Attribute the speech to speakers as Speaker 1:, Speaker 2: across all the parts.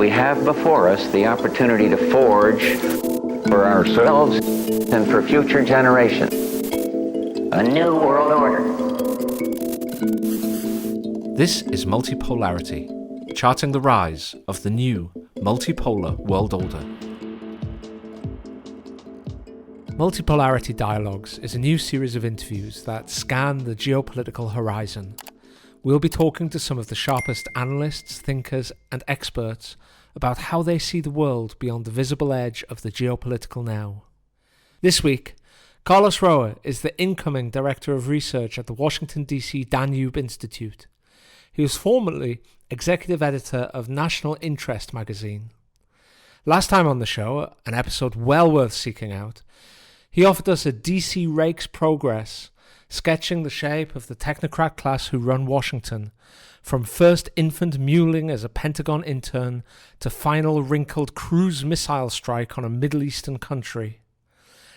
Speaker 1: we have before us the opportunity to forge for ourselves and for future generations a new world order.
Speaker 2: This is Multipolarity, charting the rise of the new multipolar world order. Multipolarity Dialogues is a new series of interviews that scan the geopolitical horizon. We'll be talking to some of the sharpest analysts, thinkers, and experts about how they see the world beyond the visible edge of the geopolitical now. This week, Carlos Roa is the incoming Director of Research at the Washington DC Danube Institute. He was formerly Executive Editor of National Interest magazine. Last time on the show, an episode well worth seeking out, he offered us a DC Rake's progress, sketching the shape of the technocrat class who run Washington, from first infant mewling as a Pentagon intern to final wrinkled cruise missile strike on a Middle Eastern country.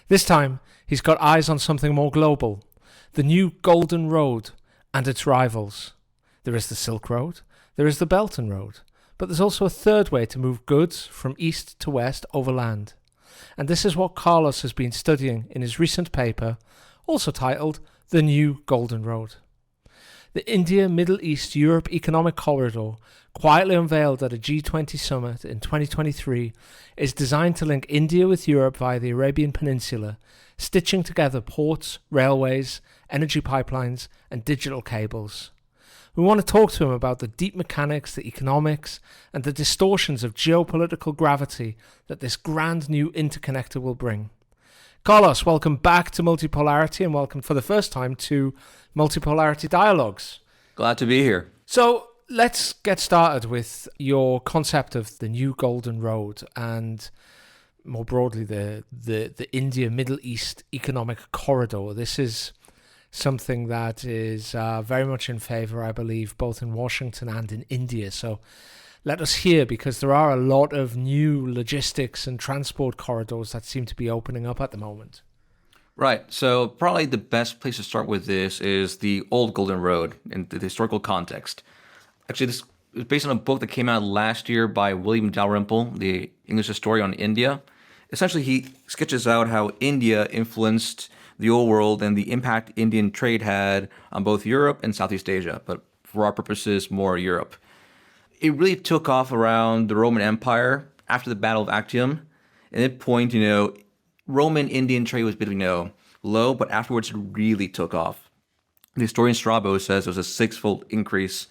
Speaker 2: This time, he's got eyes on something more global, the new Golden Road and its rivals. There is the Silk Road, there is the Belt and Road, but there's also a third way to move goods from east to west overland. And this is what Carlos has been studying in his recent paper, also titled The New Golden Road. The India-Middle East-Europe Economic Corridor, quietly unveiled at a G20 summit in 2023, is designed to link India with Europe via the Arabian Peninsula, stitching together ports, railways, energy pipelines, and digital cables. We want to talk to him about the deep mechanics, the economics, and the distortions of geopolitical gravity that this grand new interconnector will bring. Carlos, welcome back to Multipolarity and welcome for the first time to Multipolarity Dialogues.
Speaker 3: Glad to be here.
Speaker 2: So let's get started with your concept of the new Golden Road and more broadly the India-Middle East Economic Corridor. This is something that is very much in favor, I believe, both in Washington and in India. So let us hear, because there are a lot of new logistics and transport corridors that seem to be opening up at the moment.
Speaker 3: Right. So probably the best place to start with this is the old Golden Road in the historical context. Actually, this is based on a book that came out last year by William Dalrymple, the English historian on India. Essentially, he sketches out how India influenced the old world and the impact Indian trade had on both Europe and Southeast Asia, but for our purposes, more Europe. It really took off around the Roman Empire after the Battle of Actium. At that point, Roman-Indian trade was a bit, low, but afterwards it really took off. The historian Strabo says it was a six-fold increase,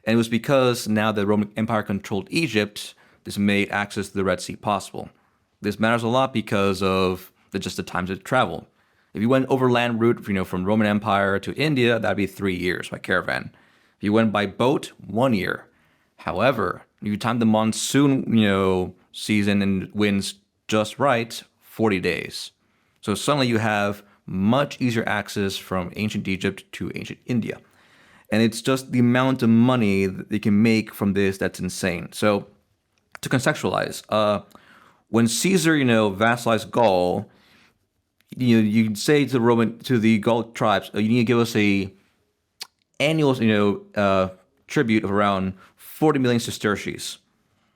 Speaker 3: and it was because now the Roman Empire controlled Egypt, this made access to the Red Sea possible. This matters a lot because of the times of travel. If you went overland route, from Roman Empire to India, that'd be 3 years by caravan. If you went by boat, 1 year. However, if you time the monsoon, season and winds just right, 40 days. So suddenly you have much easier access from ancient Egypt to ancient India. And it's just the amount of money that they can make from this that's insane. So to contextualize, when Caesar, vassalized Gaul, you can say to the Gaul tribes, you need to give us a annual, tribute of around 40 million sesterces.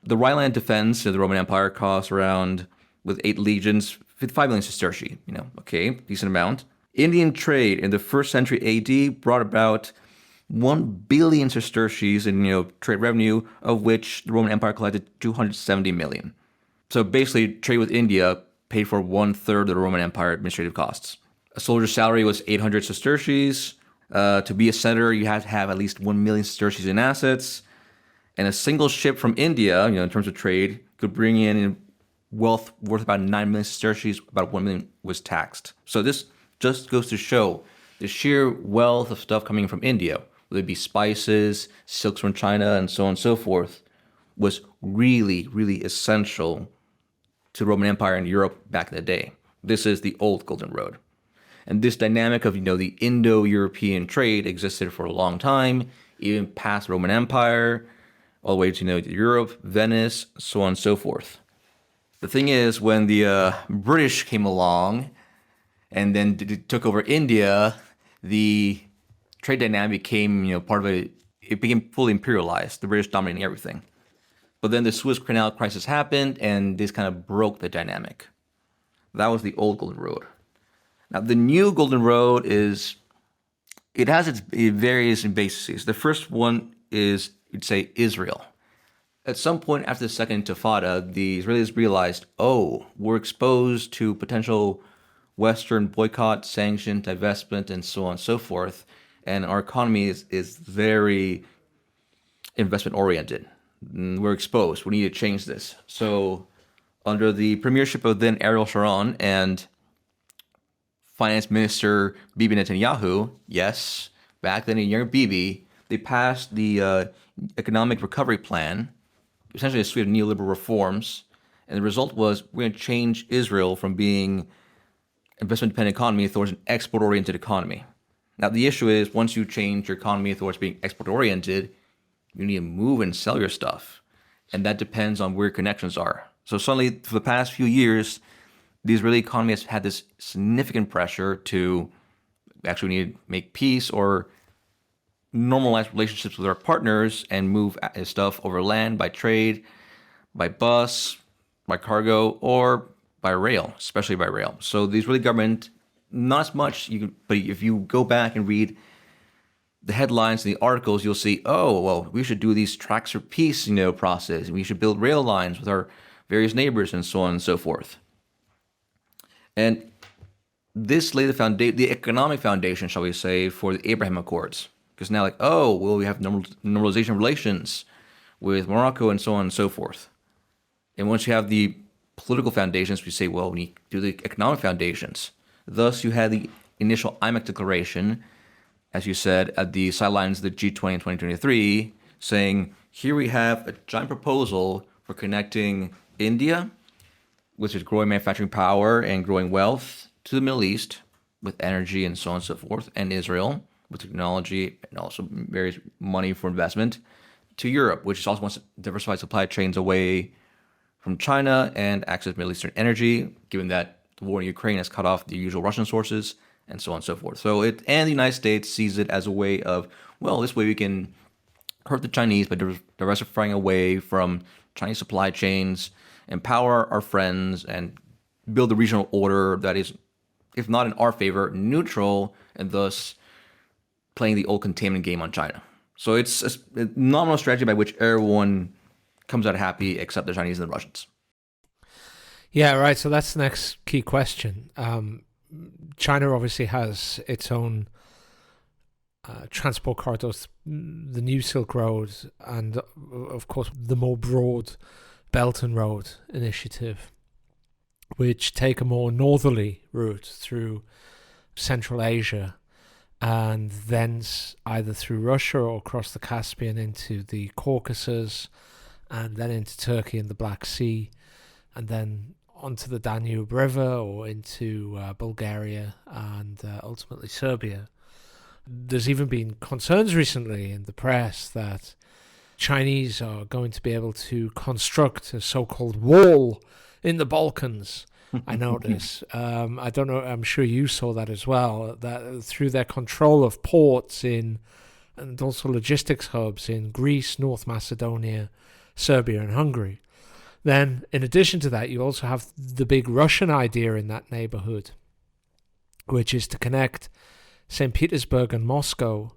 Speaker 3: The Rhineland defense of the Roman Empire cost around, with 8 legions, 55 million sesterces. Okay, decent amount. Indian trade in the 1st century AD brought about 1 billion sesterces in, trade revenue, of which the Roman Empire collected 270 million. So basically, trade with India paid for 1/3 of the Roman Empire administrative costs. A soldier's salary was 800 sesterces. To be a senator, you had to have at least 1 million sesterces in assets. And a single ship from India, in terms of trade, could bring in wealth worth about 9 million sesterces. About 1 million was taxed. So this just goes to show the sheer wealth of stuff coming from India, whether it be spices, silks from China, and so on and so forth, was really, really essential to the Roman Empire and Europe back in the day. This is the old Golden Road. And this dynamic of, the Indo-European trade existed for a long time, even past the Roman Empire, all the way to, Europe, Venice, so on and so forth. The thing is, when the British came along and then took over India, the trade dynamic became, part of it became fully imperialized, the British dominating everything. But then the Suez Canal crisis happened, and this kind of broke the dynamic. That was the old Golden Road. Now, the new Golden Road it has its various bases. The first one is, you'd say, Israel. At some point after the Second Intifada, the Israelis realized, we're exposed to potential Western boycott, sanction, divestment, and so on and so forth. And our economy is very investment-oriented. We're exposed. We need to change this. So under the premiership of then Ariel Sharon and Finance Minister Bibi Netanyahu, yes, back then in young Bibi, they passed the Economic Recovery Plan, essentially a suite of neoliberal reforms. And the result was we're going to change Israel from being investment-dependent economy towards an export-oriented economy. Now, the issue is once you change your economy towards being export-oriented, you need to move and sell your stuff. And that depends on where your connections are. So suddenly, for the past few years, the Israeli economy has had this significant pressure to actually need to make peace or normalize relationships with our partners and move stuff over land by trade, by bus, by cargo, or by rail, especially by rail. So the Israeli government, not as much, but if you go back and read the headlines and the articles, you'll see, we should do these tracks for peace, process, and we should build rail lines with our various neighbors and so on and so forth. And this laid the economic foundation, shall we say, for the Abraham Accords. Because now, we have normalization relations with Morocco and so on and so forth. And once you have the political foundations, we say, we need to do the economic foundations. Thus, you had the initial IMEC declaration, as you said, at the sidelines of the G20 in 2023, saying, here we have a giant proposal for connecting India, which is growing manufacturing power and growing wealth, to the Middle East with energy and so on and so forth, and Israel with technology and also various money for investment, to Europe, which also wants to diversify supply chains away from China and access Middle Eastern energy, given that the war in Ukraine has cut off the usual Russian sources, and so on and so forth. And the United States sees it as a way of, this way we can hurt the Chinese by diversifying away from Chinese supply chains, empower our friends, and build a regional order that is, if not in our favor, neutral, and thus playing the old containment game on China. So it's a nominal strategy by which everyone comes out happy except the Chinese and the Russians.
Speaker 2: Yeah, right. So that's the next key question. China obviously has its own transport corridors, the New Silk Road, and of course the more broad Belt and Road Initiative, which take a more northerly route through Central Asia and thence either through Russia or across the Caspian into the Caucasus and then into Turkey and the Black Sea and then onto the Danube River or into Bulgaria and ultimately Serbia. There's even been concerns recently in the press that Chinese are going to be able to construct a so-called wall in the Balkans. I notice. I don't know. I'm sure you saw that as well. That through their control of ports and also logistics hubs in Greece, North Macedonia, Serbia, and Hungary. Then, in addition to that, you also have the big Russian idea in that neighborhood, which is to connect St. Petersburg and Moscow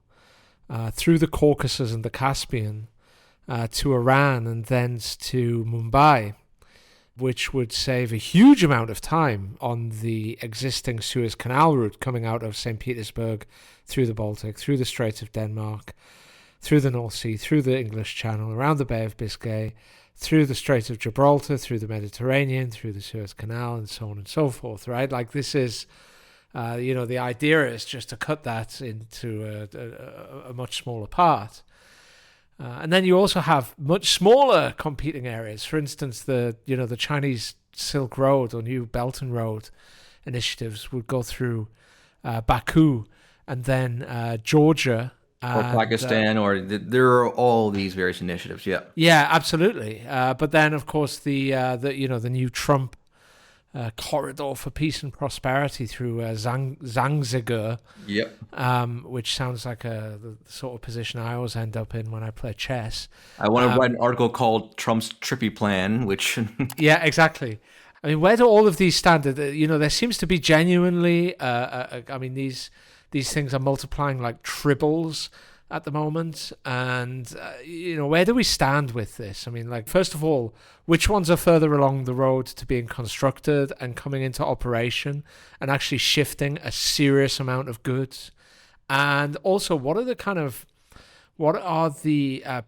Speaker 2: through the Caucasus and the Caspian to Iran and thence to Mumbai, which would save a huge amount of time on the existing Suez Canal route coming out of St. Petersburg through the Baltic, through the Straits of Denmark, through the North Sea, through the English Channel, around the Bay of Biscay, through the Strait of Gibraltar, through the Mediterranean, through the Suez Canal, and so on and so forth, right? Like this is, the idea is just to cut that into a much smaller part. And then you also have much smaller competing areas. For instance, the Chinese Silk Road or New Belt and Road initiatives would go through Baku and then Georgia.
Speaker 3: Or Pakistan, there are all these various initiatives, yeah.
Speaker 2: Yeah, absolutely. But then, of course, the new Trump corridor for peace and prosperity through Zanzibar,
Speaker 3: Yep.
Speaker 2: which sounds like the sort of position I always end up in when I play chess.
Speaker 3: I want to write an article called Trump's Trippy Plan, which
Speaker 2: Yeah, exactly. I mean, where do all of these stand? There seems to be genuinely. I mean, these things are multiplying like tribbles at the moment, and where do we stand with this? I mean, like, first of all, which ones are further along the road to being constructed and coming into operation and actually shifting a serious amount of goods? And also, what are the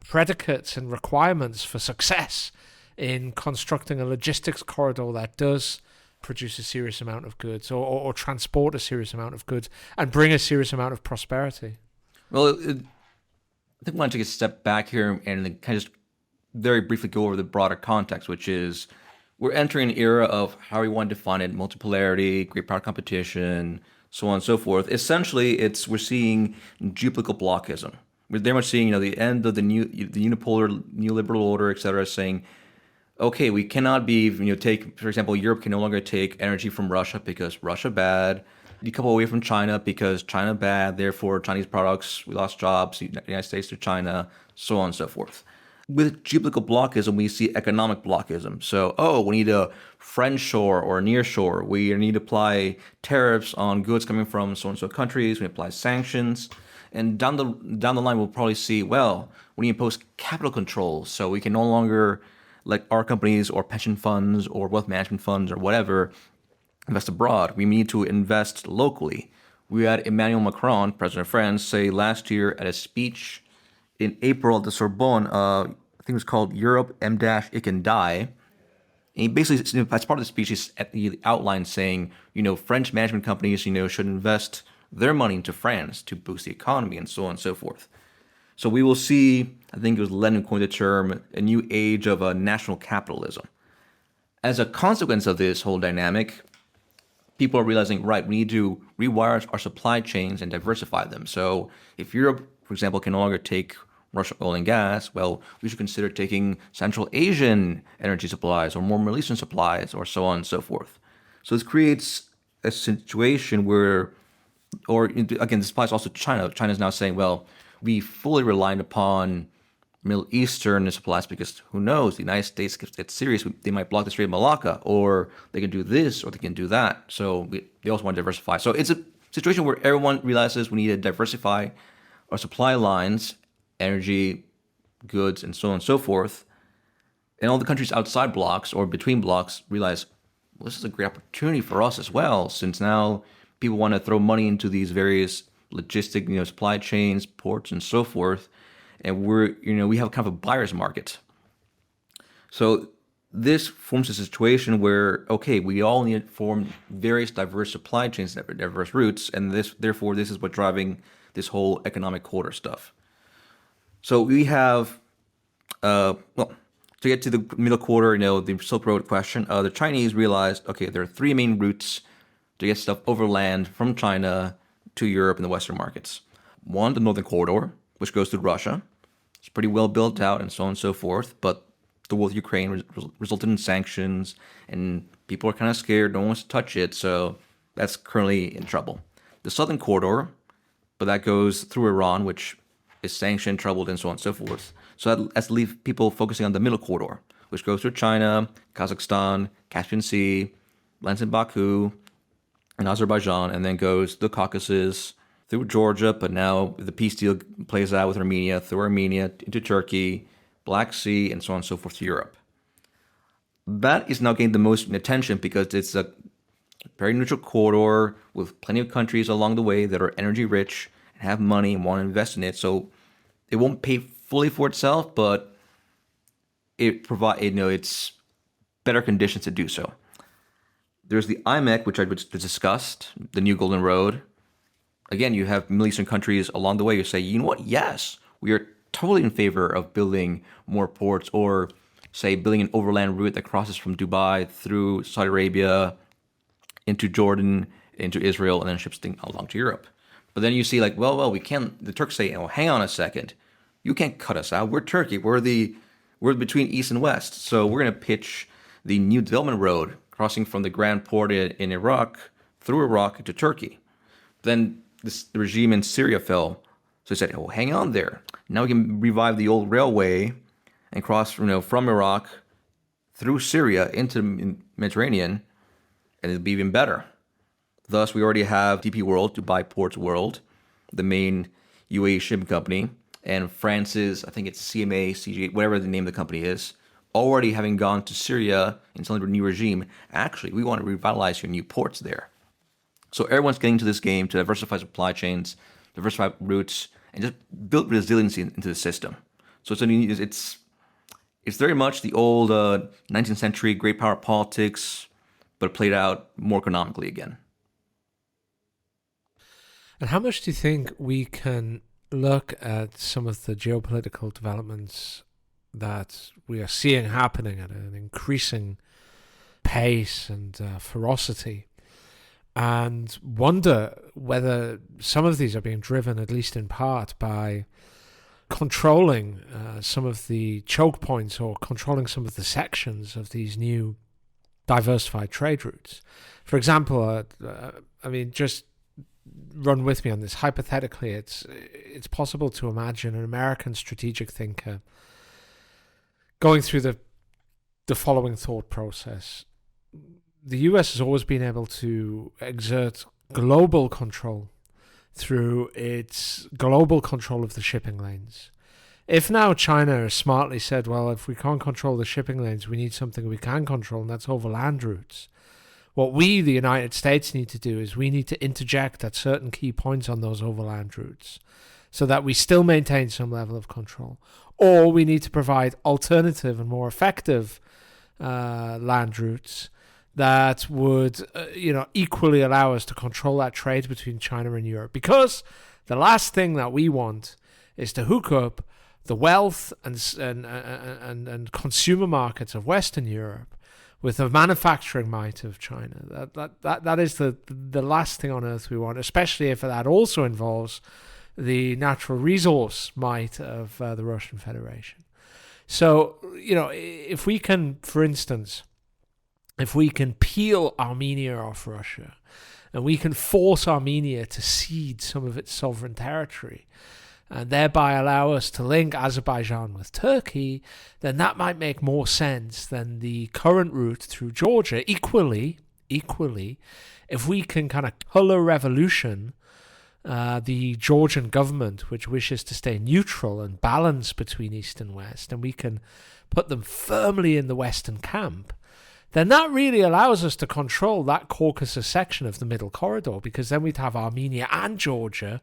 Speaker 2: predicates and requirements for success in constructing a logistics corridor that does produce a serious amount of goods or transport a serious amount of goods and bring a serious amount of prosperity?
Speaker 3: Well, I think I want to take a step back here and then kind of just very briefly go over the broader context, which is we're entering an era of how we want to define it: multipolarity, great power competition, so on and so forth. Essentially, we're seeing geopolitical blockism. We're very much seeing the end of the unipolar neoliberal order, et cetera, saying, okay, we cannot be take, for example, Europe can no longer take energy from Russia because Russia bad. Decouple away from China because China bad, therefore Chinese products, we lost jobs, United States to China, so on and so forth. With geopolitical blockism, we see economic blockism. So, we need a friend shore or near shore. We need to apply tariffs on goods coming from so and so countries. We apply sanctions. And down the line, we'll probably see, we need to impose capital controls. So we can no longer, like our companies or pension funds or wealth management funds or whatever, invest abroad. We need to invest locally. We had Emmanuel Macron, president of France, say last year at a speech in April at the Sorbonne, I think it was called Europe M-It Can Die. And he basically, as part of the speech, he outlined saying, French management companies, should invest their money into France to boost the economy and so on and so forth. So we will see, I think it was Lenin coined the term, a new age of national capitalism. As a consequence of this whole dynamic, people are realizing, right, we need to rewire our supply chains and diversify them. So if Europe, for example, can no longer take Russian oil and gas, we should consider taking Central Asian energy supplies or more Middle Eastern supplies or so on and so forth. So this creates a situation where, or again, this applies also to China. China is now saying, we fully reliant upon Middle Eastern supplies because who knows, the United States gets serious, they might block the Strait of Malacca, or they can do this, or they can do that. So they also want to diversify. So it's a situation where everyone realizes we need to diversify our supply lines, energy, goods, and so on and so forth. And all the countries outside blocks or between blocks realize, this is a great opportunity for us as well, since now people want to throw money into these various logistic, supply chains, ports, and so forth. And we have kind of a buyer's market. So this forms a situation where, we all need to form various diverse supply chains, diverse routes, and therefore this is what's driving this whole economic corridor stuff. So we have, to get to the middle quarter, the Silk Road question, the Chinese realized, there are three main routes to get stuff overland from China to Europe and the Western markets. One, the Northern Corridor, which goes through Russia. It's pretty well built out and so on and so forth, but the war with Ukraine resulted in sanctions, and people are kind of scared. No one wants to touch it, so that's currently in trouble. The Southern Corridor, but that goes through Iran, which is sanctioned, troubled, and so on and so forth. So that's to leave people focusing on the Middle Corridor, which goes through China, Kazakhstan, Caspian Sea, lands in Baku, and Azerbaijan, and then goes the Caucasus, through Georgia, but now the peace deal plays out with Armenia, through Armenia into Turkey, Black Sea, and so on and so forth to Europe. That is now getting the most attention because it's a very neutral corridor with plenty of countries along the way that are energy rich and have money and want to invest in it. So it won't pay fully for itself, but it provides, it's better conditions to do so. There's the IMEC, which I just discussed, the New Golden Road. Again, you have Middle Eastern countries along the way who say, you know what, yes, we are totally in favor of building more ports, or say building an overland route that crosses from Dubai through Saudi Arabia into Jordan, into Israel, and then ships along to Europe. But then you see we can't, the Turks say, hang on a second, you can't cut us out. We're Turkey. We're between East and West. So we're going to pitch the New Development Road crossing from the Grand Port in Iraq, through Iraq into Turkey. Then the regime in Syria fell. So he said, oh, hang on there. Now we can revive the old railway and cross from Iraq through Syria into the Mediterranean, and it'll be even better. Thus, we already have DP World, Dubai Ports World, the main UAE shipping company, and France's, I think it's CMA, CG, whatever the name of the company is, already having gone to Syria and telling the new regime, actually, we want to revitalize your new ports there. So everyone's getting into this game to diversify supply chains, diversify routes, and just build resiliency into the system. So it's very much the old 19th century great power politics, but played out more economically again.
Speaker 2: And how much do you think we can look at some of the geopolitical developments that we are seeing happening at an increasing pace and ferocity, and wonder whether some of these are being driven, at least in part, by controlling some of the choke points or controlling some of the sections of these new diversified trade routes? For example, just run with me on this. Hypothetically, it's possible to imagine an American strategic thinker going through the following thought process. The US has always been able to exert global control through its global control of the shipping lanes. If now China has smartly said, well, if we can't control the shipping lanes, we need something we can control, and that's overland routes. What we, the United States, need to do is we need to interject at certain key points on those overland routes so that we still maintain some level of control. Or we need to provide alternative and more effective land routes that would, equally allow us to control that trade between China and Europe. Because the last thing that we want is to hook up the wealth and consumer markets of Western Europe with the manufacturing might of China. That is the last thing on earth we want, especially if that also involves the natural resource might of the Russian Federation. So, if we can, for instance, if we can peel Armenia off Russia and we can force Armenia to cede some of its sovereign territory and thereby allow us to link Azerbaijan with Turkey, then that might make more sense than the current route through Georgia. Equally, if we can kind of color revolution the Georgian government, which wishes to stay neutral and balance between East and West, and we can put them firmly in the Western camp, then that really allows us to control that Caucasus section of the Middle Corridor, because then we'd have Armenia and Georgia,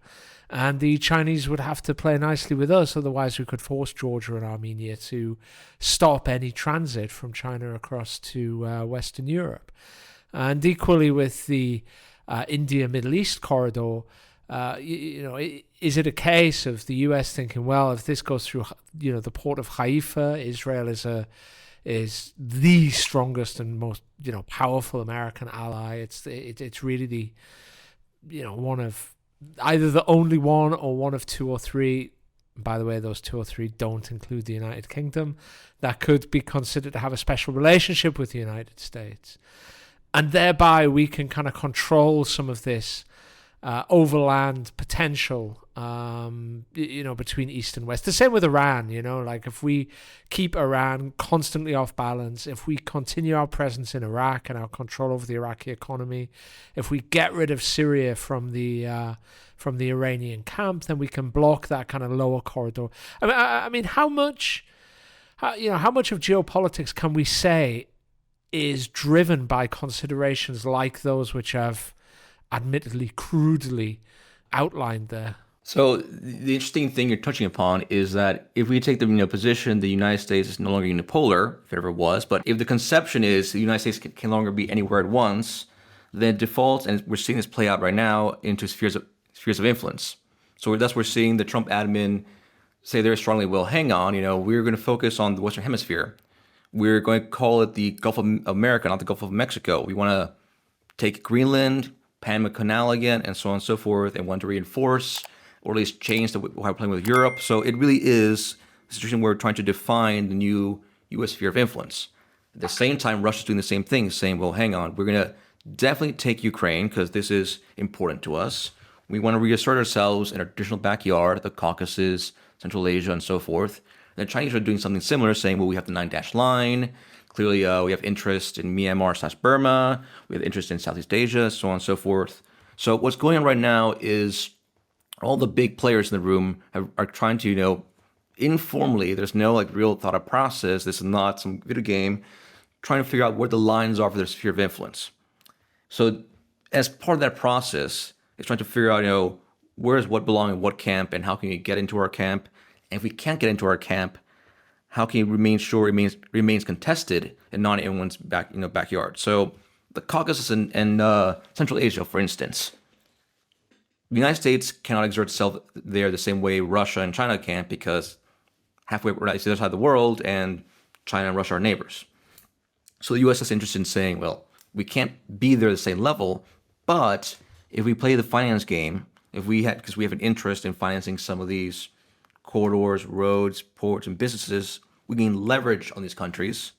Speaker 2: and the Chinese would have to play nicely with us. Otherwise, we could force Georgia and Armenia to stop any transit from China across to Western Europe. And equally with the India-Middle East corridor, is it a case of the US thinking, well, if this goes through, the port of Haifa, Israel is the strongest and most, powerful American ally. It's really the, one of either the only one or one of two or three. By the way, those two or three don't include the United Kingdom, that could be considered to have a special relationship with the United States. And thereby we can kind of control some of this overland potential, between East and West. The same with Iran, like if we keep Iran constantly off balance, if we continue our presence in Iraq and our control over the Iraqi economy, if we get rid of Syria from the Iranian camp, then we can block that kind of lower corridor. I mean, how much of geopolitics can we say is driven by considerations like those which have admittedly crudely outlined there?
Speaker 3: So the interesting thing you're touching upon is that if we take the position the United States is no longer unipolar, if it ever was, but if the conception is the United States can no longer be anywhere at once, then it defaults, and we're seeing this play out right now, into spheres of influence. So that's where we're seeing the Trump admin say very strongly, well, hang on, we're going to focus on the Western Hemisphere. We're going to call it the Gulf of America, not the Gulf of Mexico. We want to take Greenland, Panama Canal again, and so on and so forth, and want to reinforce or at least change how we're playing with Europe. So it really is a situation where we're trying to define the new U.S. sphere of influence. At the same time, Russia's doing the same thing, saying, well, hang on, we're going to definitely take Ukraine because this is important to us. We want to reassert ourselves in our traditional backyard, the Caucasus, Central Asia, and so forth. And the Chinese are doing something similar, saying, well, we have the 9-dash line. Clearly, we have interest in Myanmar/Burma. We have interest in Southeast Asia, so on and so forth. So what's going on right now is all the big players in the room are trying to, informally, there's no like real thought out process. This is not some video game, trying to figure out where the lines are for their sphere of influence. So as part of that process, it's trying to figure out, where does what belong in what camp and how can you get into our camp? And if we can't get into our camp, how can you remain sure it remains contested and not anyone's backyard? So the Caucasus and Central Asia, for instance, the United States cannot exert itself there the same way Russia and China can because halfway we're on the other side of the world and China and Russia are neighbors. So the U.S. is interested in saying, well, we can't be there at the same level, but if we play the finance game, because we have an interest in financing some of these corridors, roads, ports, and businesses, we gain leverage on these countries,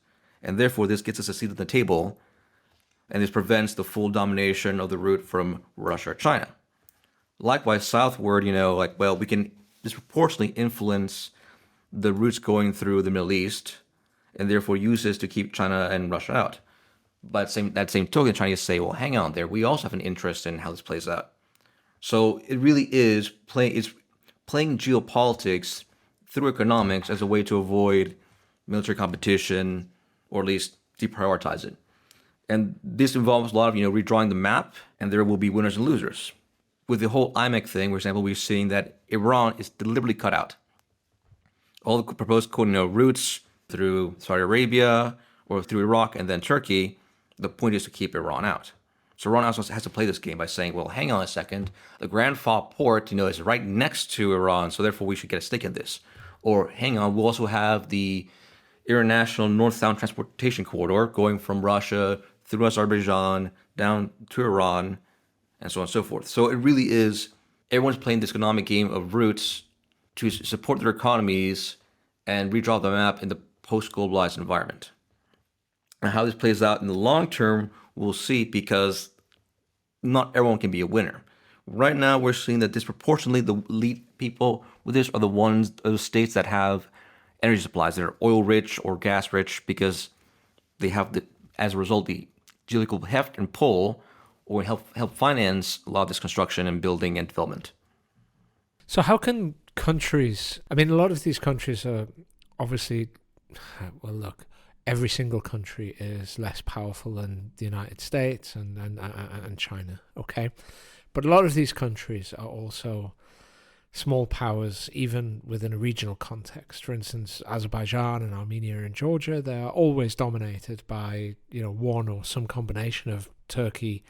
Speaker 3: and therefore this gets us a seat at the table, and this prevents the full domination of the route from Russia or China. Likewise, southward, we can disproportionately influence the routes going through the Middle East, and therefore use this to keep China and Russia out. But that same token, Chinese say, well, hang on there, we also have an interest in how this plays out. So it really is playing geopolitics through economics as a way to avoid military competition, or at least deprioritize it. And this involves a lot of, redrawing the map, and there will be winners and losers. With the whole IMEC thing, for example, we're seeing that Iran is deliberately cut out. All the proposed routes through Saudi Arabia or through Iraq and then Turkey, the point is to keep Iran out. So Iran also has to play this game by saying, well, hang on a second, the Grand Fa port, is right next to Iran, so therefore we should get a stake in this. Or hang on, we'll also have the international north-south transportation corridor going from Russia through Azerbaijan down to Iran, and so on and so forth. So it really is, everyone's playing this economic game of routes to support their economies and redraw the map in the post-globalized environment. And how this plays out in the long term, we'll see, because not everyone can be a winner. Right now, we're seeing that disproportionately the lead people with this are those states that have energy supplies that are oil-rich or gas-rich, because they have, as a result, the geopolitical heft and pull, or help finance a lot of this construction and building and development.
Speaker 2: So how can countries, a lot of these countries are obviously, well, look, every single country is less powerful than the United States and China, okay? But a lot of these countries are also small powers, even within a regional context. For instance, Azerbaijan and Armenia and Georgia, they are always dominated by, one or some combination of Turkey,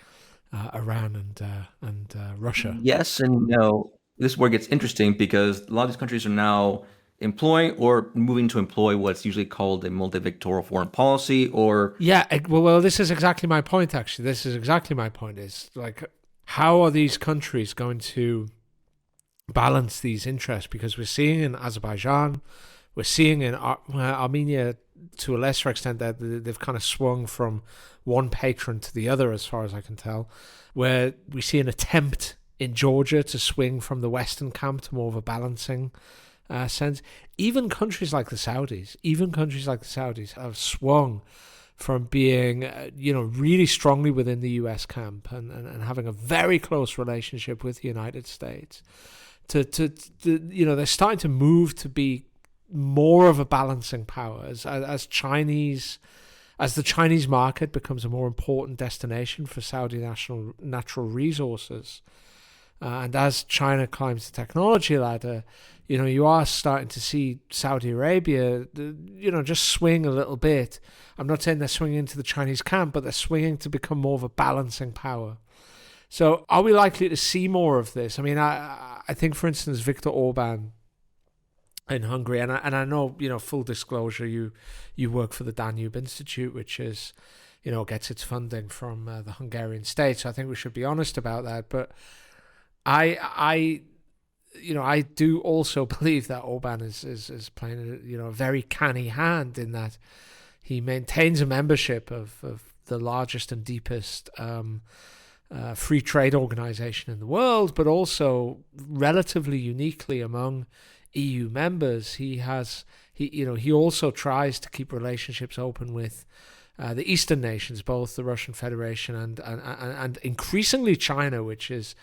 Speaker 2: Iran, and Russia.
Speaker 3: Yes and no. This is where it gets interesting, because a lot of these countries are now employing or moving to employ what's usually called a multi-vectoral foreign policy, or...
Speaker 2: Yeah, well, this is exactly my point, actually. This is exactly my point. Is like, how are these countries going to balance these interests? Because we're seeing in Azerbaijan, we're seeing in Armenia, to a lesser extent, that they've kind of swung from one patron to the other, as far as I can tell, where we see an attempt in Georgia to swing from the Western camp to more of a balancing sense. Even countries like the Saudis have swung from being, really strongly within the US camp and having a very close relationship with the United States to they're starting to move to be more of a balancing power as the Chinese market becomes a more important destination for Saudi natural resources. And as China climbs the technology ladder, you are starting to see Saudi Arabia, just swing a little bit. I'm not saying they're swinging into the Chinese camp, but they're swinging to become more of a balancing power. So are we likely to see more of this? I think, for instance, Viktor Orban in Hungary, and I know, full disclosure, you work for the Danube Institute, which is, gets its funding from the Hungarian state. So I think we should be honest about that. But I do also believe that Orban is playing a very canny hand, in that He maintains a membership of the largest and deepest free trade organization in the world, but also relatively uniquely among EU members, he also tries to keep relationships open with the Eastern nations, both the Russian Federation and increasingly China, which is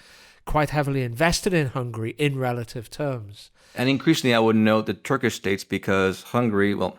Speaker 2: quite heavily invested in Hungary in relative terms.
Speaker 3: And increasingly, I would note the Turkish states, because Hungary, well,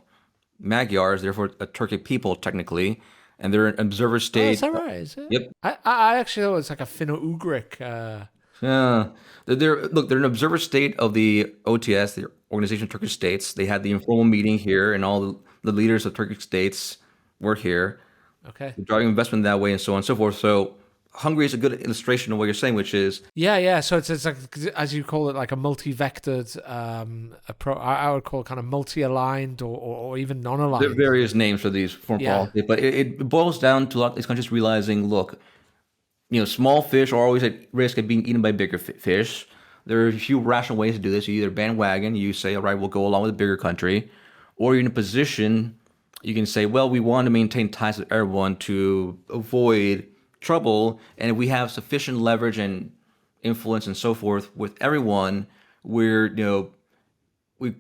Speaker 3: Magyars, therefore a Turkic people technically, and they're an observer state.
Speaker 2: Is that right? Is it?
Speaker 3: Yep.
Speaker 2: I actually thought it was like a Finno-Ugric.
Speaker 3: Yeah. They're an observer state of the OTS, the Organization of Turkish States. They had the informal meeting here, and all the leaders of Turkic states were here.
Speaker 2: Okay.
Speaker 3: Driving investment that way, and so on and so forth. So Hungary is a good illustration of what you're saying, which is
Speaker 2: So it's like, as you call it, like a multi-vectored I would call it kind of multi-aligned or even non-aligned.
Speaker 3: there are various names for these foreign policy, but it boils down to a lot of these countries realizing, look, small fish are always at risk of being eaten by bigger fish. There are a few rational ways to do this. You either bandwagon, you say, all right, we'll go along with the bigger country, or you're in a position you can say, well, we want to maintain ties with everyone to avoid trouble, and if we have sufficient leverage and influence and so forth with everyone, we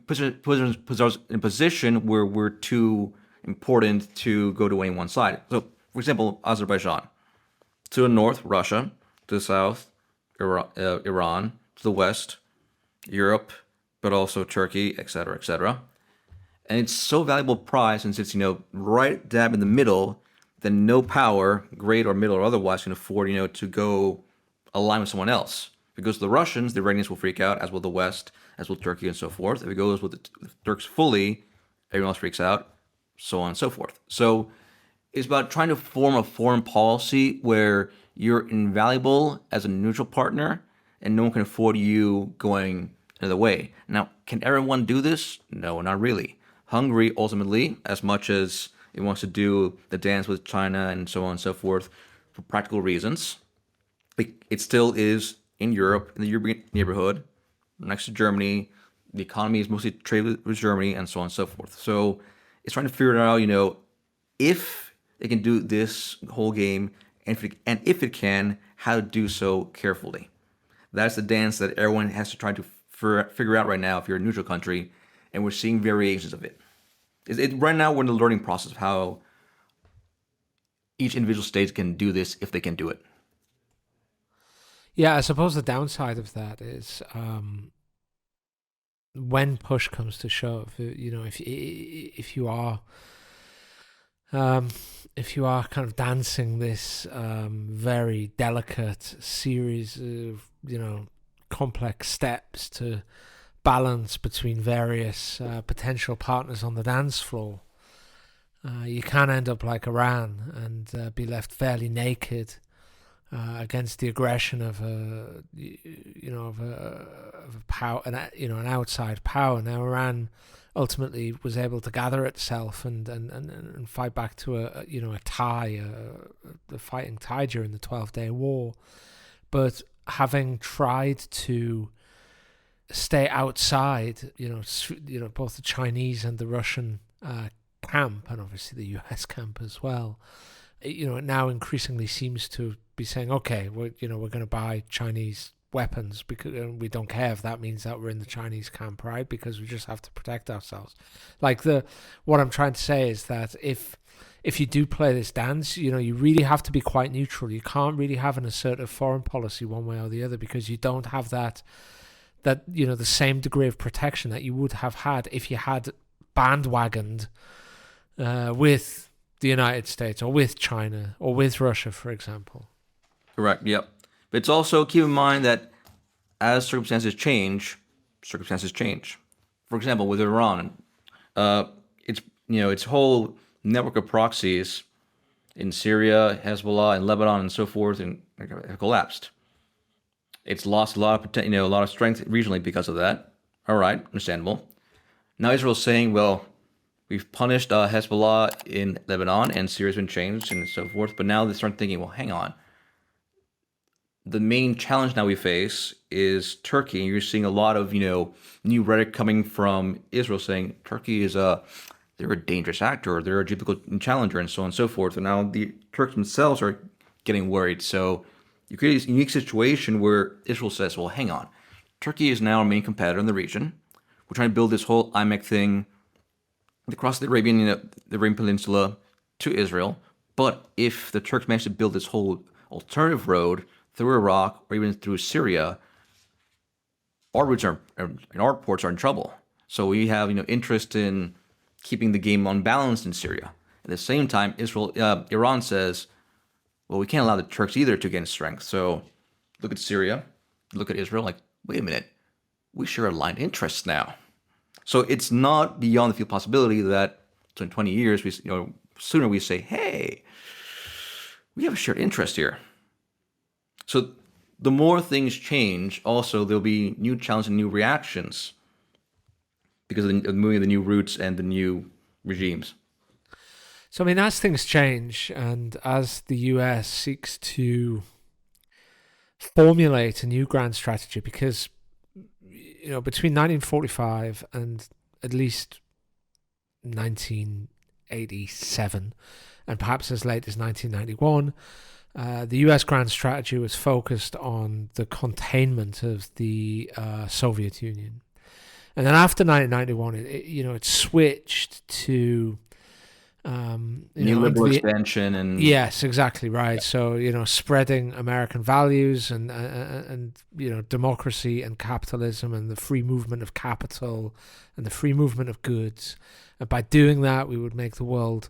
Speaker 3: put ourselves in a position where we're too important to go to any one side. So, for example, Azerbaijan. To the north, Russia. To the south, Iran. To the west, Europe, but also Turkey, etc., etc. And it's so valuable prize since it's, right dab in the middle, that no power, great or middle or otherwise, can afford, to go align with someone else. If it goes to the Russians, the Iranians will freak out, as will the West, as will Turkey, and so forth. If it goes with the Turks fully, everyone else freaks out, so on and so forth. So it's about trying to form a foreign policy where you're invaluable as a neutral partner, and no one can afford you going another way. Now, can everyone do this? No, not really. Hungary, ultimately, as much as it wants to do the dance with China and so on and so forth for practical reasons, it still is in Europe, in the European neighborhood, next to Germany. The economy is mostly traded with Germany and so on and so forth. So it's trying to figure out, if it can do this whole game, and if it can, how to do so carefully. That's the dance that everyone has to try to figure out right now if you're a neutral country, and we're seeing variations of it. Right now, we're in the learning process of how each individual state can do this, if they can do it.
Speaker 2: Yeah, I suppose the downside of that is when push comes to shove, if you are kind of dancing this very delicate series of complex steps to balance between various potential partners on the dance floor, you can end up like Iran and be left fairly naked against the aggression of a power, an outside power. Now Iran ultimately was able to gather itself and fight back to a fighting tie during the 12-day war, but having tried to stay outside, both the Chinese and the Russian camp, and obviously the US camp as well, it now increasingly seems to be saying, okay, we're going to buy Chinese weapons because we don't care if that means that we're in the Chinese camp, right? Because we just have to protect ourselves. What I'm trying to say is that if you do play this dance, you really have to be quite neutral. You can't really have an assertive foreign policy one way or the other, because you don't have that the same degree of protection that you would have had if you had bandwagoned with the United States or with China or with Russia, for example.
Speaker 3: Correct. Yep. But it's also, keep in mind that as circumstances change. For example, with Iran, its whole network of proxies in Syria, Hezbollah, and Lebanon, and so forth, and have collapsed. It's lost a lot of strength regionally because of that. All right, understandable. Now Israel's saying, well, we've punished Hezbollah in Lebanon, and Syria's been changed, and so forth. But now they start thinking, well, hang on. The main challenge now we face is Turkey. You're seeing a lot of, new rhetoric coming from Israel saying Turkey is they're a dangerous actor, they're a geopolitical challenger, and so on and so forth. And now the Turks themselves are getting worried. So you create this unique situation where Israel says, well, hang on. Turkey is now our main competitor in the region. We're trying to build this whole IMEC thing across the Arabian Peninsula to Israel. But if the Turks manage to build this whole alternative road through Iraq or even through Syria, our routes and our ports are in trouble. So we have interest in keeping the game unbalanced in Syria. At the same time, Iran says, well, we can't allow the Turks either to gain strength. So look at Syria, look at Israel, like, wait a minute, we share aligned interests now. So it's not beyond the field possibility that in 20 years, sooner we say, hey, we have a shared interest here. So the more things change, also there'll be new challenges and new reactions because of the moving of the new routes and the new regimes.
Speaker 2: So, I mean, as things change and as the US seeks to formulate a new grand strategy, because, between 1945 and at least 1987, and perhaps as late as 1991, the US grand strategy was focused on the containment of the Soviet Union. And then after 1991, it switched to
Speaker 3: neoliberal expansion and
Speaker 2: yes, exactly right. So spreading American values and democracy and capitalism and the free movement of capital and the free movement of goods. And by doing that, we would make the world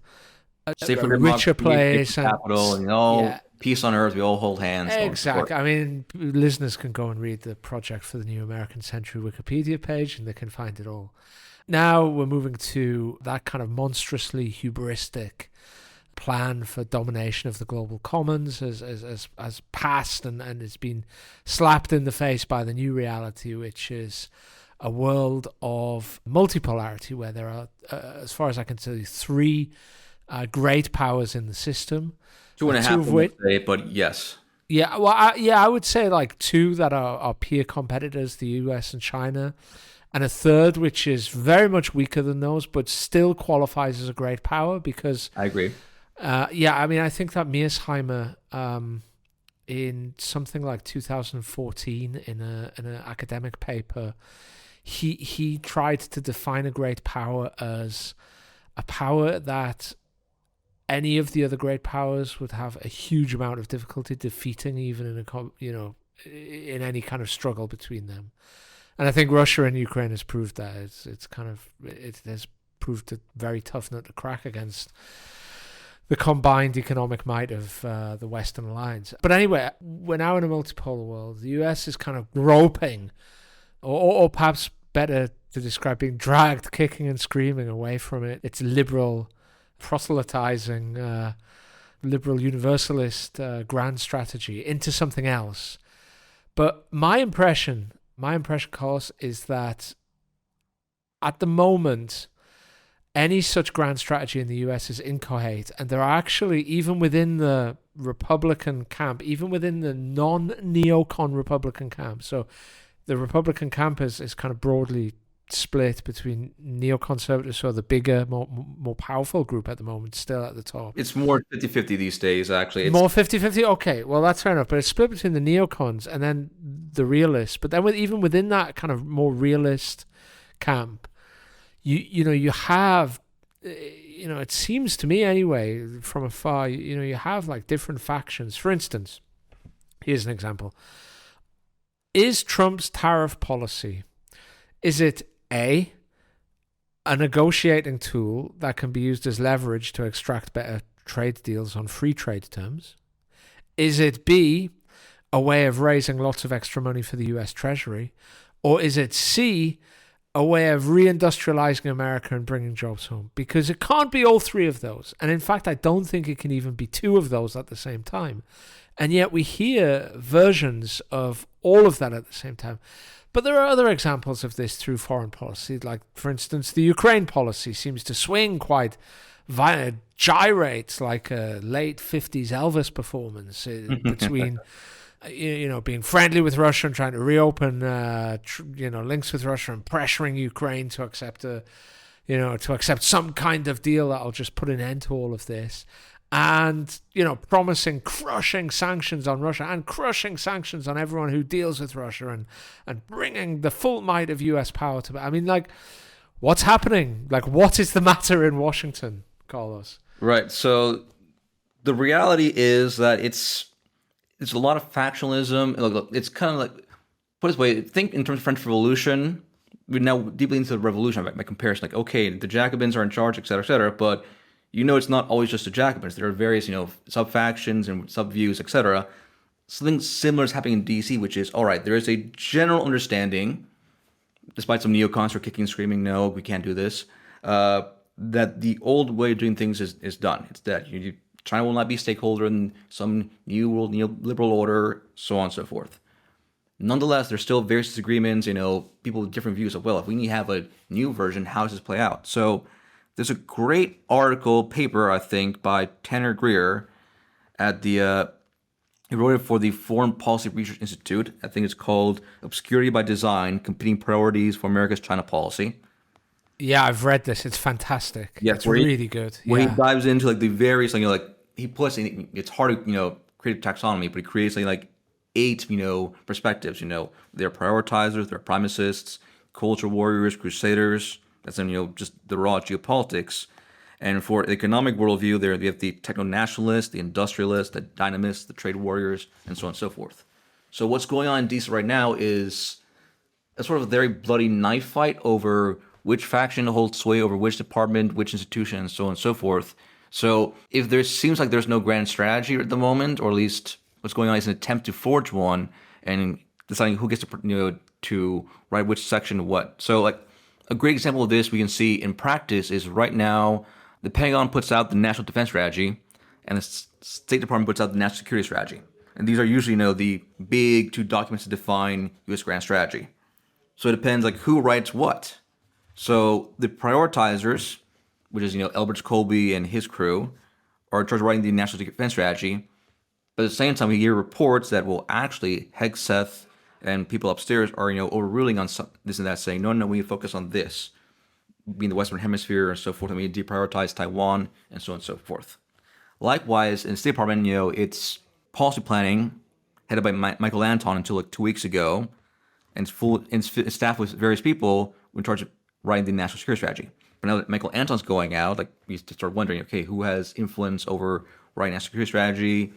Speaker 2: a richer place and
Speaker 3: capital and peace on earth. We all hold hands.
Speaker 2: Exactly. I mean, listeners can go and read the Project for the New American Century Wikipedia page, and they can find it all. Now we're moving to that kind of monstrously hubristic plan for domination of the global commons as passed and it's been slapped in the face by the new reality, which is a world of multipolarity where there are, as far as I can tell you, three great powers in the system.
Speaker 3: 2.5, but yes.
Speaker 2: Yeah, well, I would say like two that are peer competitors, the US and China, and a third which is very much weaker than those, but still qualifies as a great power because...
Speaker 3: I agree.
Speaker 2: I mean, I think that Mearsheimer, in something like 2014, in an academic paper, he tried to define a great power as a power that any of the other great powers would have a huge amount of difficulty defeating, even in in any kind of struggle between them. And I think Russia and Ukraine has proved that it has proved a very tough nut to crack against the combined economic might of the Western alliance. But anyway, we're now in a multipolar world. The US is kind of groping, or perhaps better to describe, being dragged kicking and screaming away from it. Its liberal, proselytizing, liberal universalist grand strategy into something else. But my impression, Carlos, is that at the moment, any such grand strategy in the US is incoherent, and there are actually, even within the Republican camp, even within the non-neocon Republican camp, so the Republican camp is kind of broadly split between neoconservatives, so the bigger, more powerful group at the moment, still at the top.
Speaker 3: It's more 50-50 these days, actually.
Speaker 2: More 50-50? Okay, well, that's fair enough. But it's split between the neocons and then the realists. But then even within that kind of more realist camp, you have, it seems to me anyway, from afar, you have like different factions. For instance, here's an example. Is Trump's tariff policy, is it A, a negotiating tool that can be used as leverage to extract better trade deals on free trade terms? Is it B, a way of raising lots of extra money for the US Treasury? Or is it C, a way of reindustrializing America and bringing jobs home? Because it can't be all three of those. And in fact, I don't think it can even be two of those at the same time. And yet we hear versions of all of that at the same time. But there are other examples of this through foreign policy. Like, for instance, the Ukraine policy seems to swing quite violent, gyrates like a late 50s Elvis performance between... being friendly with Russia and trying to reopen, links with Russia and pressuring Ukraine to accept a to accept some kind of deal that'll just put an end to all of this. And, promising crushing sanctions on Russia and crushing sanctions on everyone who deals with Russia and bringing the full might of US power to... I mean, what's happening? What is the matter in Washington, Carlos?
Speaker 3: Right. So the reality is that it's a lot of factionalism. Look, it's kind of like, put it this way, think in terms of French Revolution. We're now deeply into the revolution by comparison. Okay, the Jacobins are in charge, et cetera, but it's not always just the Jacobins. There are various, sub-factions and sub-views, etc. Something similar is happening in DC, which is, all right, there is a general understanding, despite some neocons are kicking and screaming, no, we can't do this, that the old way of doing things is done. It's that China will not be a stakeholder in some new world neoliberal order, so on and so forth. Nonetheless, there's still various disagreements, people with different views of, well, if we need to have a new version, how does this play out? So there's a great paper, I think, by Tanner Greer at he wrote it for the Foreign Policy Research Institute. I think it's called Obscurity by Design, Competing Priorities for America's China Policy.
Speaker 2: Yeah, I've read this. It's fantastic. Yeah, it's really good.
Speaker 3: Where he dives into the various, he puts, it's hard to, create a taxonomy, but he creates 8, perspectives. They're prioritizers, they're primicists, culture warriors, crusaders. That's just the raw geopolitics. And for the economic worldview, we have the techno-nationalists, the industrialists, the dynamists, the trade warriors, and so on and so forth. So what's going on in DC right now is a sort of a very bloody knife fight over which faction holds sway over which department, which institution, and so on and so forth. So if there seems like there's no grand strategy at the moment, or at least what's going on is an attempt to forge one and deciding who gets to write which section what. So a great example of this we can see in practice is right now the Pentagon puts out the National Defense Strategy and the State Department puts out the National Security Strategy. And these are usually, the big 2 documents to define U.S. grand strategy. So it depends who writes what. So the prioritizers, which is, Elbridge Colby and his crew, are in charge of writing the National Defense Strategy. But at the same time, we hear reports that, actually, Hegseth and people upstairs are, overruling on this and that, saying, no, we need to focus on this, being the Western Hemisphere and so forth, and we need to deprioritize Taiwan and so on and so forth. Likewise, in the State Department, it's policy planning, headed by Michael Anton until 2 weeks ago, and it's staffed with various people in charge of writing the National Security Strategy. But now that Michael Anton's going out, we start wondering, okay, who has influence over writing National Security Strategy?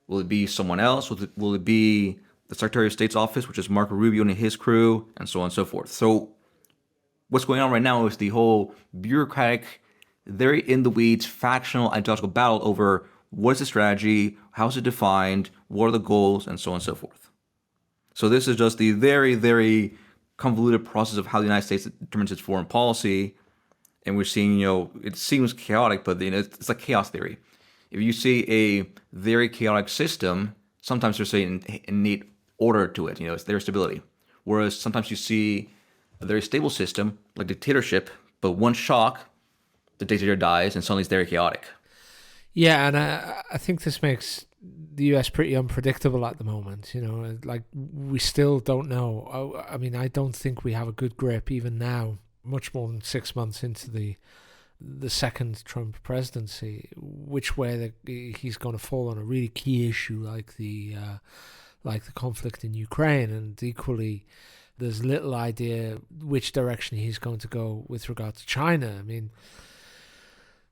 Speaker 3: Will it be someone else? Will it be the Secretary of State's office, which is Marco Rubio and his crew, and so on and so forth? So what's going on right now is the whole bureaucratic, very in the weeds, factional, ideological battle over what is the strategy, how is it defined, what are the goals, and so on and so forth. So this is just the very, very convoluted process of how the United States determines its foreign policy. And we're seeing, it seems chaotic, but it's like chaos theory. If you see a very chaotic system, sometimes there's an innate order to it, it's their stability. Whereas sometimes you see a very stable system, like dictatorship, but one shock, the dictator dies, and suddenly it's very chaotic.
Speaker 2: Yeah, and I think this makes the US pretty unpredictable at the moment. We still don't know. I mean, I don't think we have a good grip even now, much more than 6 months into the second Trump presidency, which way he's going to fall on a really key issue like the conflict in Ukraine, and equally there's little idea which direction he's going to go with regard to China. I mean,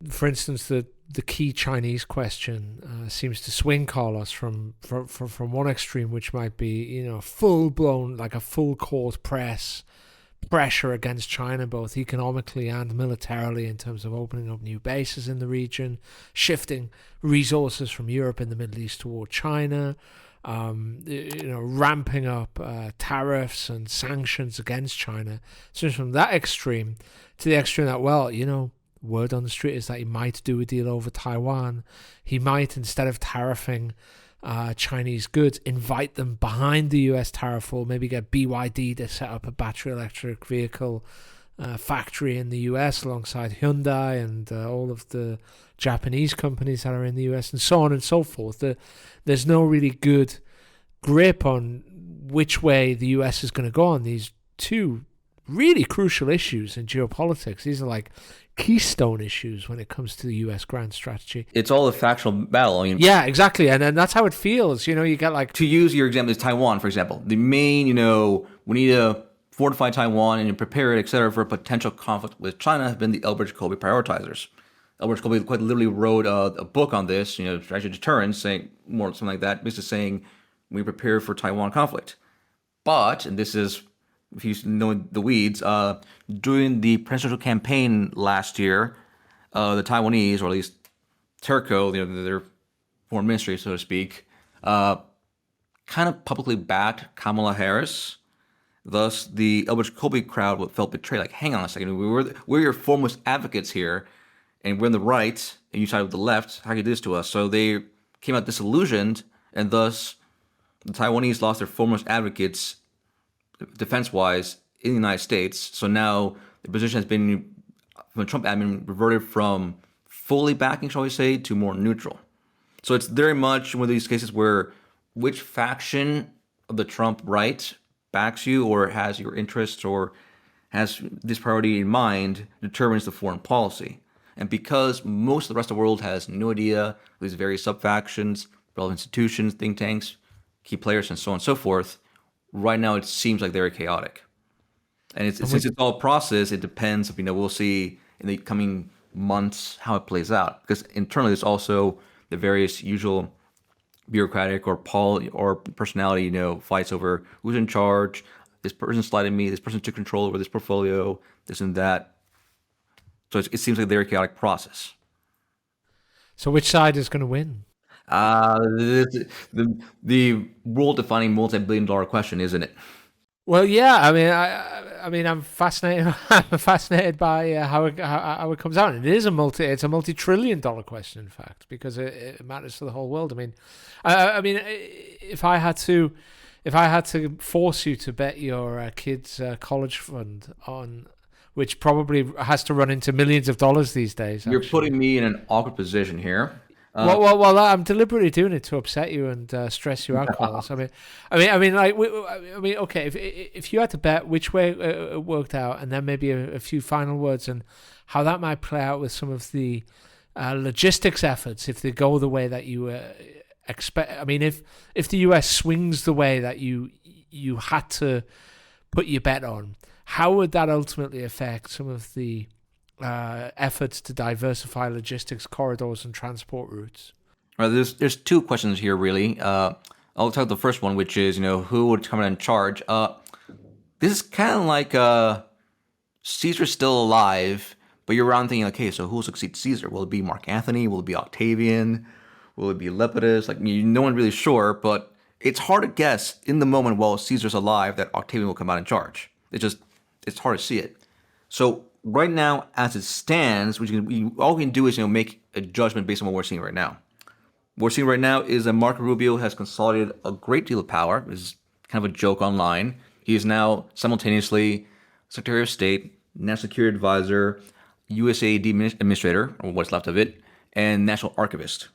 Speaker 2: for instance, the key Chinese question seems to swing, Carlos, from one extreme, which might be full blown, a full court pressure against China, both economically and militarily, in terms of opening up new bases in the region, shifting resources from Europe and the Middle East toward China, ramping up tariffs and sanctions against China. So from that extreme to the extreme that, word on the street is that he might do a deal over Taiwan. He might, instead of tariffing Chinese goods, invite them behind the US tariff wall, maybe get BYD to set up a battery electric vehicle factory in the US alongside Hyundai and all of the Japanese companies that are in the US, and so on and so forth. There's no really good grip on which way the US is going to go on these two really crucial issues in geopolitics. These are like keystone issues when it comes to the US grand strategy.
Speaker 3: It's all a factional battle. I mean,
Speaker 2: Yeah, exactly. And that's how it feels. You get like...
Speaker 3: to use your example is Taiwan, for example. The main, we need to fortify Taiwan and prepare it, et cetera, for a potential conflict with China have been the Elbridge-Colby prioritizers. Elbridge-Colby quite literally wrote a book on this, strategy of deterrence, saying more something like that, basically saying we prepare for Taiwan conflict. But, and this is, if you know the weeds, during the presidential campaign last year, the Taiwanese, or at least Terco, their foreign ministry, so to speak, kind of publicly backed Kamala Harris. Thus, the Elbridge-Colby crowd felt betrayed. Like, hang on a second, we're your foremost advocates here, and we're on the right, and you side with the left. How can you do this to us? So they came out disillusioned, and thus the Taiwanese lost their foremost advocates defense-wise in the United States. So now the position has been, from the Trump admin, reverted from fully backing, shall we say, to more neutral. So it's very much one of these cases where which faction of the Trump right backs you or has your interests or has this priority in mind determines the foreign policy. And because most of the rest of the world has no idea these various sub-factions, relevant institutions, think tanks, key players, and so on and so forth, right now it seems like very chaotic. And since it's all a process, it depends. We'll see in the coming months how it plays out. Because internally, there's also the various usual bureaucratic or personality, fights over who's in charge. This person slighted me. This person took control over this portfolio. This and that. So it seems like a very chaotic process.
Speaker 2: So which side is going to win?
Speaker 3: The world-defining multi-billion-dollar question, isn't it?
Speaker 2: Well, yeah. I'm fascinated. I'm fascinated by how it comes out. And it's a multi-trillion-dollar question, in fact, because it matters to the whole world. If I had to force you to bet your kid's college fund on, which probably has to run into millions of dollars these days.
Speaker 3: You're putting me in an awkward position here.
Speaker 2: Well, I'm deliberately doing it to upset you and stress you out, Carlos. Okay. If you had to bet which way it worked out, and then maybe a few final words and how that might play out with some of the logistics efforts, if they go the way that you expect. If the US swings the way that you had to put your bet on, how would that ultimately affect some of the efforts to diversify logistics corridors and transport routes?
Speaker 3: Right, there's two questions here, really. I'll talk the first one, which is, who would come in charge? This is kind of like Caesar's still alive, but you're around thinking, okay, so who will succeed Caesar? Will it be Mark Antony? Will it be Octavian? Will it be Lepidus? No one's really sure, but it's hard to guess in the moment while Caesar's alive that Octavian will come out in charge. It's hard to see it. So right now, as it stands, all we can do is make a judgment based on what we're seeing right now. What we're seeing right now is that Marco Rubio has consolidated a great deal of power. This is kind of a joke online. He is now simultaneously Secretary of State, National Security Advisor, USAID Administrator, or what's left of it, and National Archivist.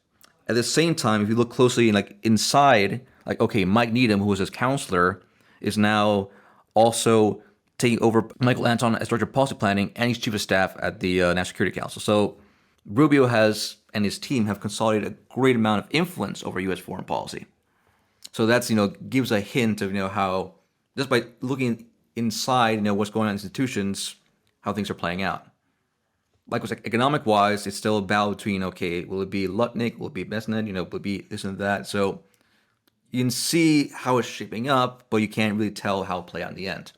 Speaker 3: At the same time, if you look closely inside, Mike Needham, who was his counselor, is now also taking over Michael Anton as Director of Policy Planning, and he's Chief of Staff at the National Security Council. So Rubio and his team have consolidated a great amount of influence over U.S. foreign policy. So that's, gives a hint of, how, just by looking inside, what's going on in institutions, how things are playing out. Likewise, economic-wise, it's still a battle between, okay, will it be Lutnick, will it be Mesnet, will it be this and that. So you can see how it's shaping up, but you can't really tell how it'll play out in the end.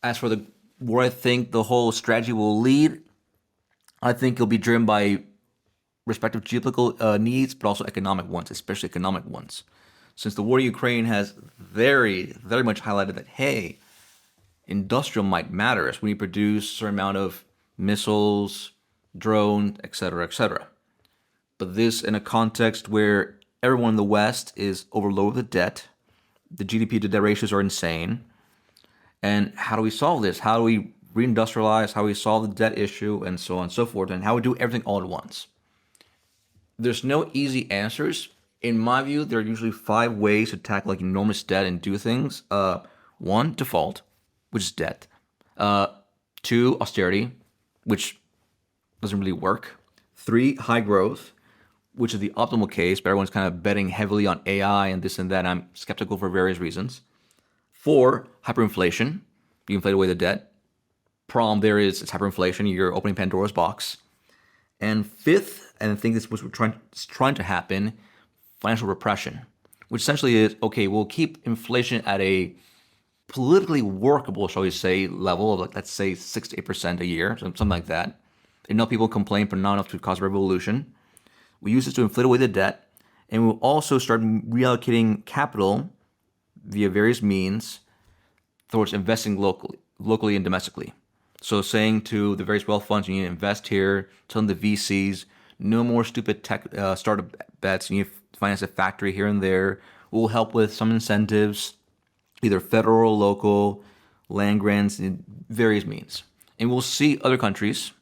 Speaker 3: As for where I think the whole strategy will lead, I think it'll be driven by respective geopolitical needs, but also economic ones, especially economic ones. Since the war in Ukraine has very, very much highlighted that, hey, industrial might matter as we produce a certain amount of missiles, drones, etc., etc. But this in a context where everyone in the West is overloaded with debt, the GDP to debt ratios are insane. And how do we solve this? How do we reindustrialize? How do we solve the debt issue, and so on and so forth? And how we do everything all at once? There's no easy answers. In my view, there are usually 5 ways to tackle enormous debt and do things. 1, default, which is debt. 2, austerity, which doesn't really work. 3, high growth, which is the optimal case, but everyone's kind of betting heavily on AI and this and that. And I'm skeptical for various reasons. 4, hyperinflation. You inflate away the debt. Problem there is it's hyperinflation. You're opening Pandora's box. And 5th, and I think this was trying to happen, financial repression, which essentially is, okay, we'll keep inflation at a politically workable, shall we say, level of, like, let's say 6 to 8% a year, something like that. Enough people complain, but not enough to cause a revolution. We use this to inflate away the debt, and we'll also start reallocating capital via various means towards investing locally and domestically. So saying to the various wealth funds, you need to invest here, telling the VCs, no more stupid tech startup bets, you need to finance a factory here and there. We'll help with some incentives, either federal or local, land grants, and various means. And we'll see other countries,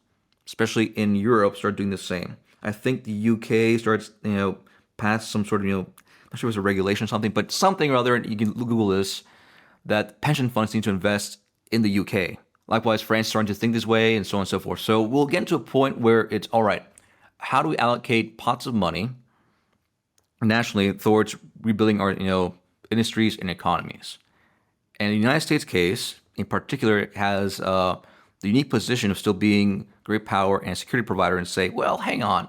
Speaker 3: especially in Europe, start doing the same. I think the UK starts, pass some sort of, not sure if it's a regulation or something, but something or other, you can Google this, that pension funds need to invest in the UK. Likewise, France is starting to think this way, and so on and so forth. So we'll get to a point where it's, all right, how do we allocate pots of money nationally towards rebuilding our, industries and economies? And the United States case, in particular, has the unique position of still being great power and security provider, and say, well, hang on.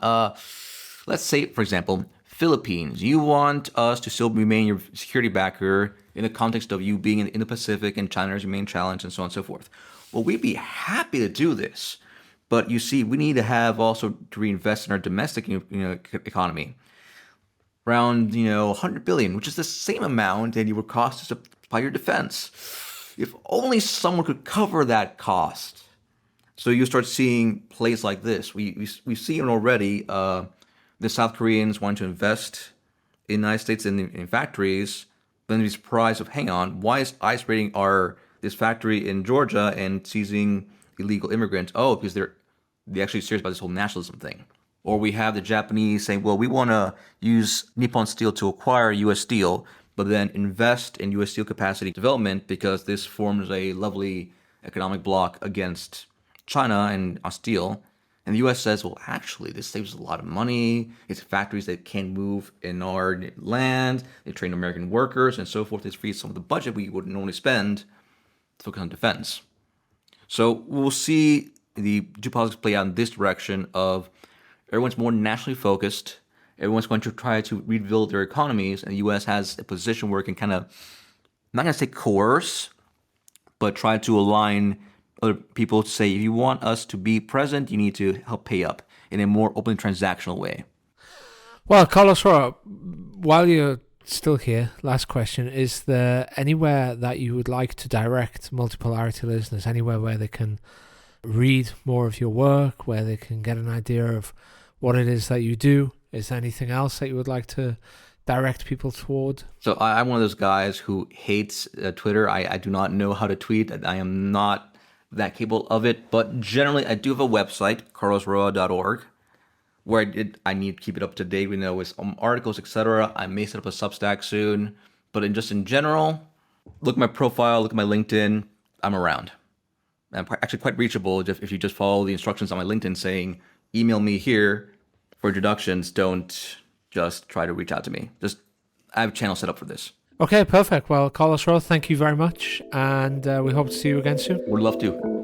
Speaker 3: Let's say, for example, Philippines, you want us to still remain your security backer in the context of you being in the Pacific and China is your main challenge, and so on and so forth. Well, we'd be happy to do this, but you see, we need to have also to reinvest in our domestic economy. Around 100 billion, which is the same amount that you would cost to supply your defense. If only someone could cover that cost. So you start seeing plays like this. We've seen already the South Koreans wanting to invest in the United States in factories, then be surprised of, hang on, why is ICE raiding this factory in Georgia and seizing illegal immigrants? Oh, because they're actually serious about this whole nationalism thing. Or we have the Japanese saying, well, we want to use Nippon Steel to acquire U.S. steel, but then invest in U.S. steel capacity development because this forms a lovely economic bloc against China and steel. And the U.S. says, well, actually, this saves a lot of money. It's factories that can move in our land. They train American workers and so forth. This frees some of the budget we would normally spend to focus on defense. So we'll see the geopolitics play out in this direction of everyone's more nationally focused. Everyone's going to try to rebuild their economies, and the U.S. has a position where it can kind of, I'm not going to say coerce, but try to align other people to say, if you want us to be present, you need to help pay up in a more open transactional way.
Speaker 2: Well, Carlos, while you're still here, last question, is there anywhere that you would like to direct Multipolarity listeners, anywhere where they can read more of your work, where they can get an idea of what it is that you do? Is there anything else that you would like to direct people toward? So
Speaker 3: I'm one of those guys who hates Twitter. I do not know how to tweet. I am not that capable of it. But generally, I do have a website, carlosroa.org, where I need to keep it up to date, with articles, etc. I may set up a Substack soon. But in general, look at my profile, look at my LinkedIn. I'm around. I'm actually quite reachable if you just follow the instructions on my LinkedIn saying, email me here for introductions. Don't just try to reach out to me. I have a channel set up for this.
Speaker 2: Okay, perfect. Well, Carlos Roa, thank you very much. And we hope to see you again soon.
Speaker 3: Would love to.